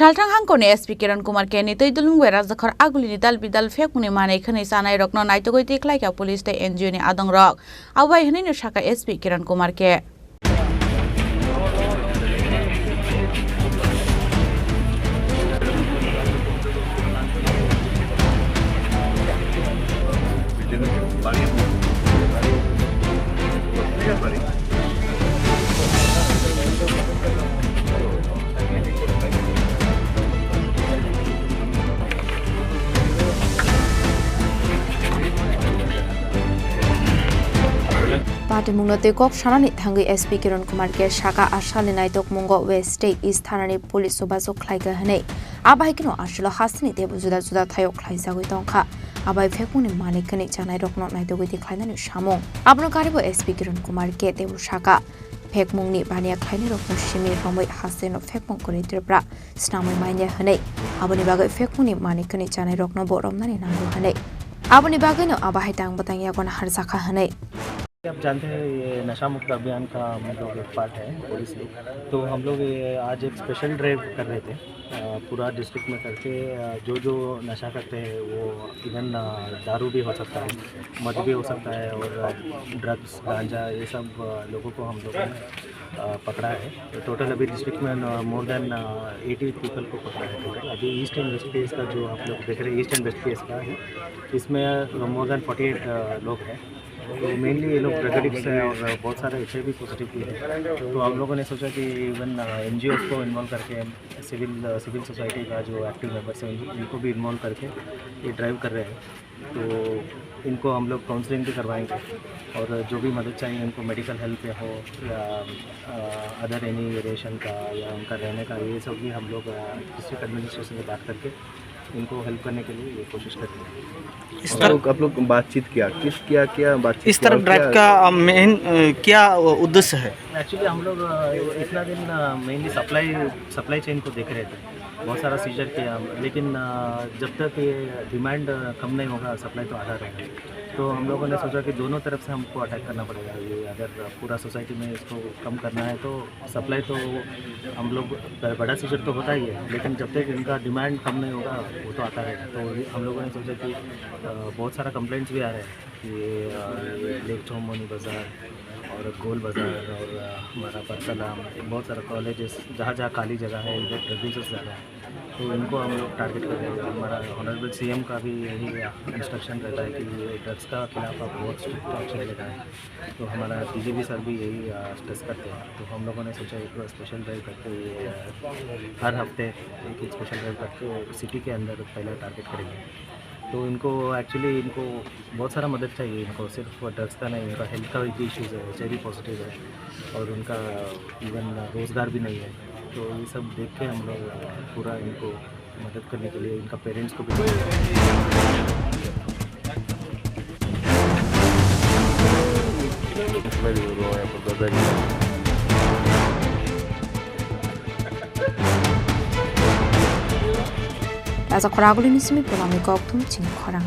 Shaltang hangkone SP Kiran Kumar ke ni tei dulung wera zakhar aguli ni dal bidal fek muni mane khani sanai rokno naitogoi tiklai ka police te NGO ni adong rok awai hne no shaka SP Kiran Kumar ke Pati mungnote kok shanani thangi SP Kiran Kumar ke shaka ashali naitok mungo West State East Thanani police sobaso khlaiga hane abai kino ashlo hasni te juda juda thayok khlaisa goi tongkha abai fekuni mane khani chanai rokno naitogoi ti khlainani samong abno karibo SP Kiran Kumar ke te shaka fekmungni bania khlaini rokno shimi romoi haseno fekmung kore tirpra snamoi maine hane aboni bagai fekmuni mane khani chanai rokno boromnani nango hane aboni bagai no abai tang batang ya kon har sakha hane आप जानते हैं ये नशा मुक्त अभियान का हम लोग एक पार्ट है पुलिस लोग तो हम लोग आज एक स्पेशल ड्राइव कर रहे थे पूरा डिस्ट्रिक्ट में करके जो जो नशा करते हैं वो इवन दारू भी हो सकता है मद भी हो सकता है और ड्रग्स गांजा ये सब लोगों को हम लोगों ने पकड़ा है तो टोटल अभी डिस्ट्रिक्ट में मोर देन 80 पीपल को पकड़ा है टोटल अभी ईस्ट एंड वेस्ट केस का जो आप लोग देख रहे हैं ईस्ट एंड वेस्ट केस का है इसमें मोर देन 48 लोग हैं तो मेनली ये लोग ड्रग एडिक्ट्स हैं और बहुत सारे HIV पॉजिटिव भी है तो हम लोगों ने सोचा कि इवन NGOs को इन्वॉल्व करके सिविल सोसाइटी का जो एक्टिव मेंबर्स हैं इनको भी इन्वॉल्व करके ये ड्राइव कर रहे हैं तो इनको हम लोग काउंसलिंग भी करवाएंगे और जो भी मदद चाहिए उनको मेडिकल हेल्प या हो या अदर एनी रेशन का या उनका रहने का ये सब भी हम लोग डिस्ट्रिक्ट एडमिनिस्ट्रेशन से बात करके इनको हेल्प करने के लिए ये कोशिश करते हैं। इस तरह आप लोग बातचीत क्या बातचीत इस तरफ ड्राइव का मेन क्या उद्देश्य है? एक्चुअली हम लोग इतना दिन मेनली सप्लाई चेन को देख रहे थे बहुत सारा सीजर किया लेकिन जब तक ये डिमांड कम नहीं होगा सप्लाई तो आधा रहेगा तो हम लोगों ने सोचा कि दोनों तरफ से हमको अटैक करना पड़ेगा ये अगर पूरा सोसाइटी में इसको कम करना है तो सप्लाई तो हम लोग बड़ा सीजर तो होता ही है लेकिन जब तक इनका डिमांड कम नहीं होगा वो तो आता रहेगा तो हम लोगों ने सोचा कि बहुत सारा कंप्लेंट्स भी आ रहे हैं कि लेक चौमोनी बाज़ार और गोल बाज़ार और हमारा परसलाम बहुत सारा कॉलेजेस जहाँ जहाँ खाली जगह है इधर ड्रग यूजर्स ज़्यादा है तो इनको हम लोग टारगेट कर रहे हैं हमारा ऑनरेबल CM का भी यही इंस्ट्रक्शन रहता है कि ड्रग्स का खिलाफ आप बहुत स्ट्रिक्ट एक्शन लेना है तो हमारा DGP सर भी यही स्ट्रेस करते हैं तो हम लोगों ने सोचा एक स्पेशल ड्राइव करके हर हफ्ते एक स्पेशल ड्राइव करके सिटी के अंदर पहले टारगेट करेंगे तो इनको एक्चुअली इनको बहुत सारा मदद चाहिए इनको सिर्फ ड्रग्स का नहीं उनका हेल्थ का भी इश्यूज़ है HIV पॉजिटिव है और उनका इवन रोज़गार भी नहीं है तो ये सब देख के हम लोग पूरा इनको मदद करने के लिए इनका पेरेंट्स को भी As a coragoli nisimi pulang ni kok tum ching korang.